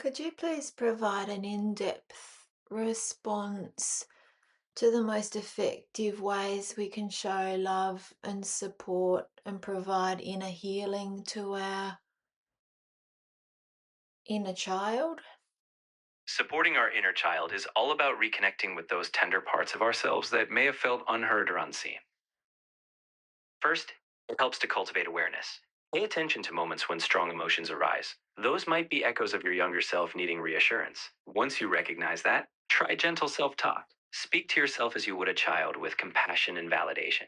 Could you please provide an in-depth response to the most effective ways we can show love and support and provide inner healing to our inner child? Supporting our inner child is all about reconnecting with those tender parts of ourselves that may have felt unheard or unseen. First, it helps to cultivate awareness. Pay attention to moments when strong emotions arise. Those might be echoes of your younger self needing reassurance. Once you recognize that, try gentle self talk. Speak to yourself as you would a child with compassion and validation.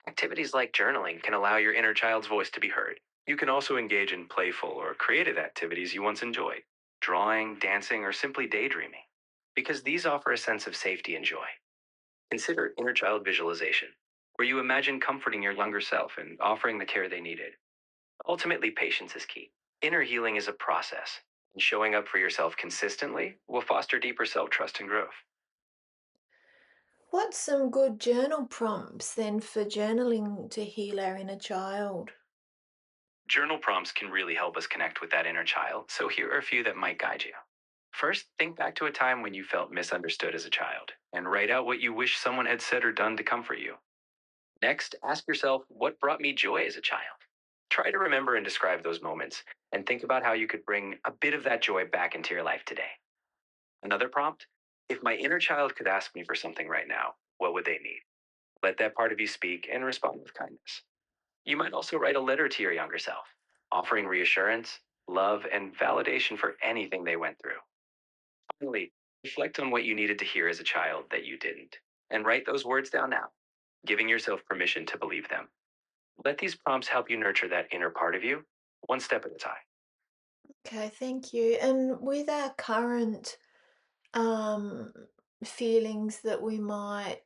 Activities like journaling can allow your inner child's voice to be heard. You can also engage in playful or creative activities you once enjoyed, drawing, dancing, or simply daydreaming, because these offer a sense of safety and joy. Consider inner child visualization, where you imagine comforting your younger self and offering the care they needed. Ultimately, patience is key. Inner healing is a process, and showing up for yourself consistently will foster deeper self trust and growth. What's some good journal prompts then for journaling to heal our inner child? Journal prompts can really help us connect with that inner child, so here are a few that might guide you. First, think back to a time when you felt misunderstood as a child, and write out what you wish someone had said or done to comfort you. Next, ask yourself, what brought me joy as a child? Try to remember and describe those moments, and think about how you could bring a bit of that joy back into your life today. Another prompt, if my inner child could ask me for something right now, what would they need? Let that part of you speak and respond with kindness. You might also write a letter to your younger self, offering reassurance, love, and validation for anything they went through. Finally, reflect on what you needed to hear as a child that you didn't, and write those words down now, giving yourself permission to believe them. Let these prompts help you nurture that inner part of you, one step at a time. Okay, thank you. And with our current um, feelings that we might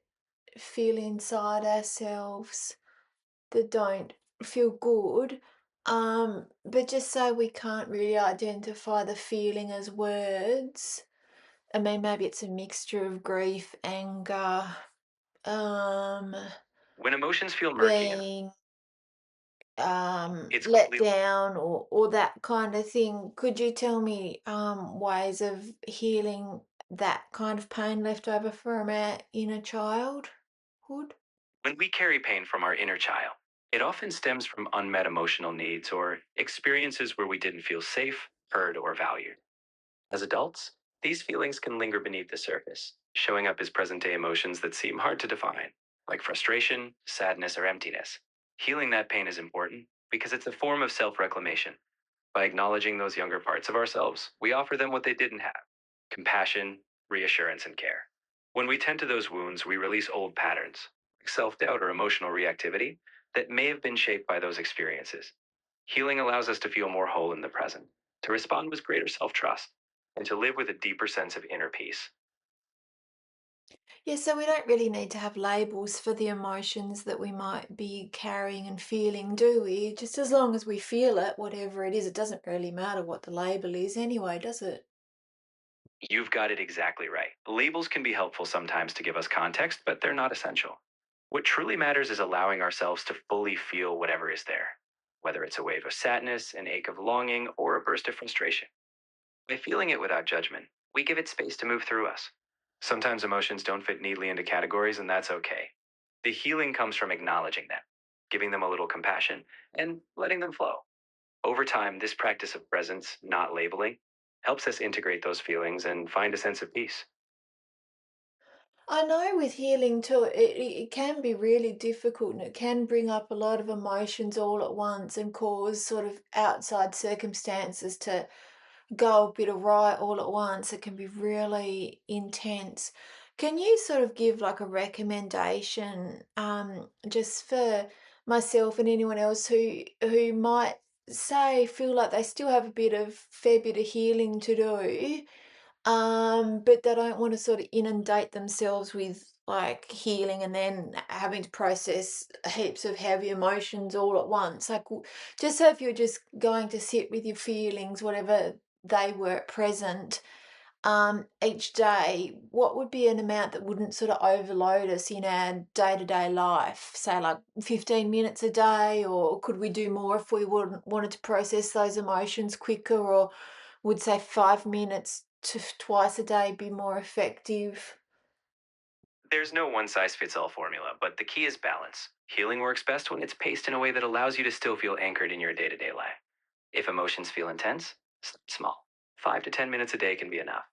feel inside ourselves that don't feel good, but just say we can't really identify the feeling as words. I mean, maybe it's a mixture of grief, anger, um, When emotions feel murky, being it's let completely. down or that kind of thing. Could you tell me ways of healing that kind of pain left over from our inner childhood? When we carry pain from our inner child, it often stems from unmet emotional needs or experiences where we didn't feel safe, heard, or valued. As adults, these feelings can linger beneath the surface, showing up as present day emotions that seem hard to define, like frustration, sadness, or emptiness. Healing that pain is important because it's a form of self reclamation. By acknowledging those younger parts of ourselves, we offer them what they didn't have: compassion, reassurance, and care. When we tend to those wounds, we release old patterns, like self doubt or emotional reactivity, that may have been shaped by those experiences. Healing allows us to feel more whole in the present, to respond with greater self trust, and to live with a deeper sense of inner peace. Yeah, so we don't really need to have labels for the emotions that we might be carrying and feeling, do we? Just as long as we feel it, whatever it is, it doesn't really matter what the label is anyway, does it? You've got it exactly right. Labels can be helpful sometimes to give us context, but they're not essential. What truly matters is allowing ourselves to fully feel whatever is there, whether it's a wave of sadness, an ache of longing, or a burst of frustration. By feeling it without judgment, we give it space to move through us. Sometimes emotions don't fit neatly into categories, and that's okay. The healing comes from acknowledging them, giving them a little compassion, and letting them flow. Over time, this practice of presence, not labeling, helps us integrate those feelings and find a sense of peace. I know with healing too, it can be really difficult and it can bring up a lot of emotions all at once and cause sort of outside circumstances to go a bit awry all at once. It can be really intense. Can you sort of give like a recommendation, just for myself and anyone else who might say feel like they still have a fair bit of healing to do, but they don't want to sort of inundate themselves with like healing and then having to process heaps of heavy emotions all at once. Like, just so if you're just going to sit with your feelings, whatever they were at present, each day, what would be an amount that wouldn't sort of overload us in our day-to-day life? Say like 15 minutes a day, or could we do more if we wanted to process those emotions quicker, or would say 5 minutes to twice a day be more effective? There's no one size fits all formula, but the key is balance. Healing works best when it's paced in a way that allows you to still feel anchored in your day to day life. If emotions feel intense, start small. 5 to 10 minutes a day can be enough.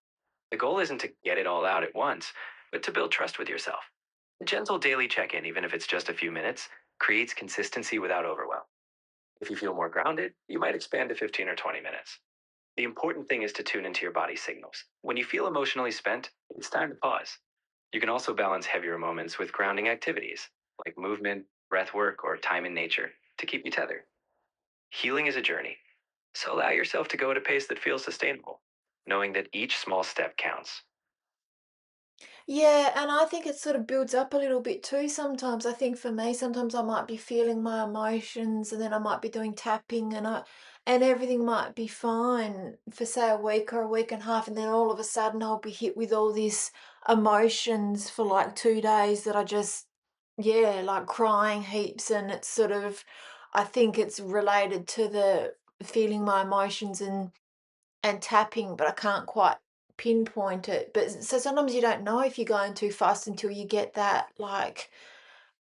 The goal isn't to get it all out at once, but to build trust with yourself. A gentle daily check in, even if it's just a few minutes, creates consistency without overwhelm. If you feel more grounded, you might expand to 15 or 20 minutes. The important thing is to tune into your body's signals. When you feel emotionally spent, it's time to pause. You can also balance heavier moments with grounding activities, like movement, breath work, or time in nature, to keep you tethered. Healing is a journey, so allow yourself to go at a pace that feels sustainable, knowing that each small step counts. Yeah, and I think it sort of builds up a little bit too sometimes. I think for me, sometimes I might be feeling my emotions and then I might be doing tapping and everything might be fine for say a week or a week and a half, and then all of a sudden I'll be hit with all these emotions for like 2 days that I just yeah, like crying heaps, and it's sort of I think it's related to the feeling my emotions and tapping, but I can't quite pinpoint it. But so sometimes you don't know if you're going too fast until you get that, like,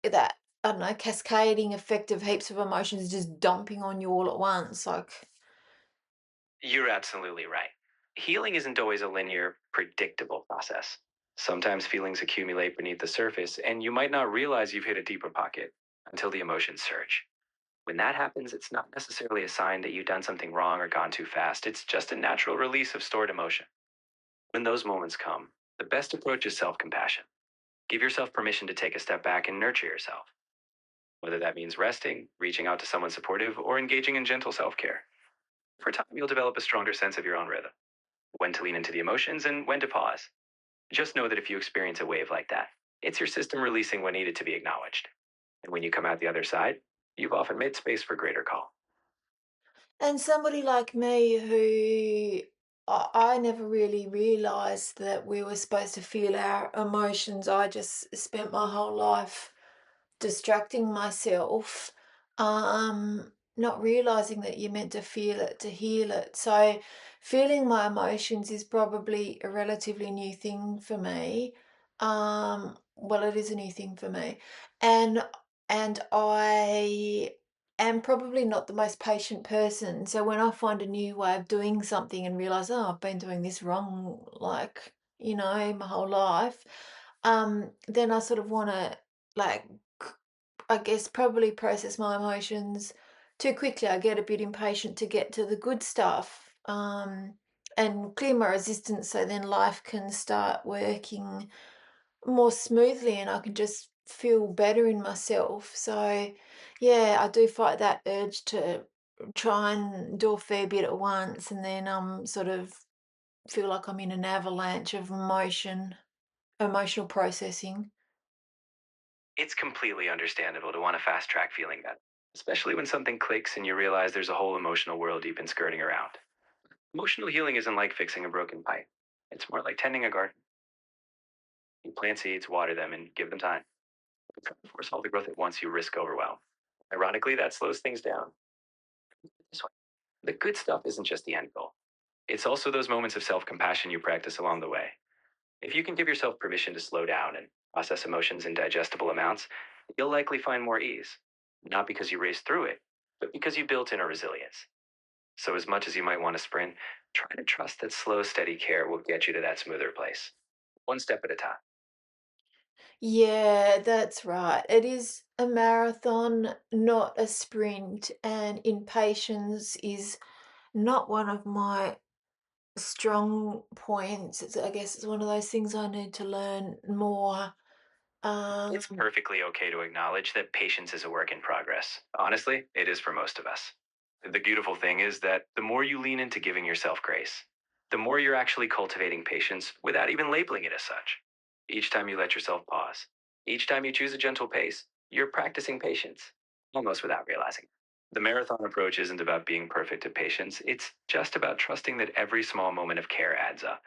that, I don't know, cascading effect of heaps of emotions just dumping on you all at once. Like, You're absolutely right. Healing isn't always a linear, predictable process. Sometimes feelings accumulate beneath the surface, and you might not realize you've hit a deeper pocket until the emotions surge. When that happens, it's not necessarily a sign that you've done something wrong or gone too fast. It's just a natural release of stored emotion. When those moments come, the best approach is self compassion. Give yourself permission to take a step back and nurture yourself, whether that means resting, reaching out to someone supportive, or engaging in gentle self care. For time, you'll develop a stronger sense of your own rhythm, when to lean into the emotions and when to pause. Just know that if you experience a wave like that, it's your system releasing what needed to be acknowledged. And when you come out the other side, you've often made space for greater calm. and somebody like me who I never really realized that we were supposed to feel our emotions. I just spent my whole life distracting myself, not realizing that you're meant to feel it to heal it. So, feeling my emotions is probably a relatively new thing for me. Well, it is a new thing for me, and I am probably not the most patient person. So when I find a new way of doing something and realize, oh, I've been doing this wrong, like my whole life, then I sort of want to like I guess probably process my emotions too quickly. I get a bit impatient to get to the good stuff, and clear my resistance so then life can start working more smoothly and I can just feel better in myself. So, yeah, I do fight that urge to try and do a fair bit at once and then sort of feel like I'm in an avalanche of emotional processing. It's completely understandable to want to fast track feeling that, especially when something clicks and you realize there's a whole emotional world you've been skirting around. Emotional healing isn't like fixing a broken pipe, it's more like tending a garden. You plant seeds, water them, and give them time. If you try to force all the growth at once, you risk overwhelm. Ironically, that slows things down. This way, the good stuff isn't just the end goal, it's also those moments of self compassion you practice along the way. If you can give yourself permission to slow down and process emotions in digestible amounts, you'll likely find more ease. Not because you raced through it, but because you built in a resilience. So, as much as you might want to sprint, try to trust that slow, steady care will get you to that smoother place, one step at a time. Yeah, that's right. It is a marathon, not a sprint, and impatience is not one of my strong points. I guess it's one of those things I need to learn more. It's Um, perfectly okay to acknowledge that patience is a work in progress. Honestly, it is for most of us. The beautiful thing is that the more you lean into giving yourself grace, the more you're actually cultivating patience without even labeling it as such. Each time you let yourself pause, each time you choose a gentle pace, you're practicing patience, almost without realizing it. The marathon approach isn't about being perfect at patience, it's just about trusting that every small moment of care adds up.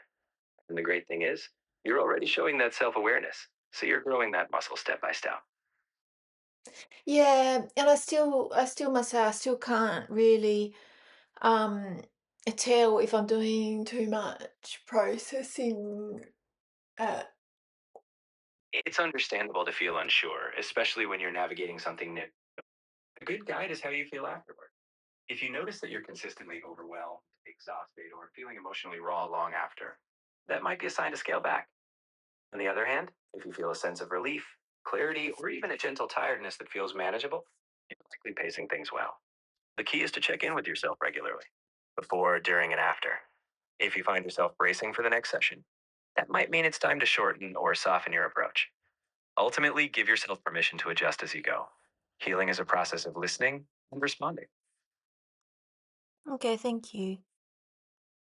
And the great thing is, you're already showing that self awareness. So you're growing that muscle step by step. yeah, and I still must say I still can't really. Um, tell if I'm doing too much processing. Uh, It's understandable to feel unsure, especially when you're navigating something new. A good guide is how you feel afterward. If you notice that you're consistently overwhelmed, exhausted, or feeling emotionally raw long after, that might be a sign to scale back. On the other hand, if you feel a sense of relief, clarity, or even a gentle tiredness that feels manageable, you're likely pacing things well. The key is to check in with yourself regularly, before, during, and after. If you find yourself bracing for the next session, that might mean it's time to shorten or soften your approach. Ultimately, give yourself permission to adjust as you go. Healing is a process of listening and responding. okay, thank you.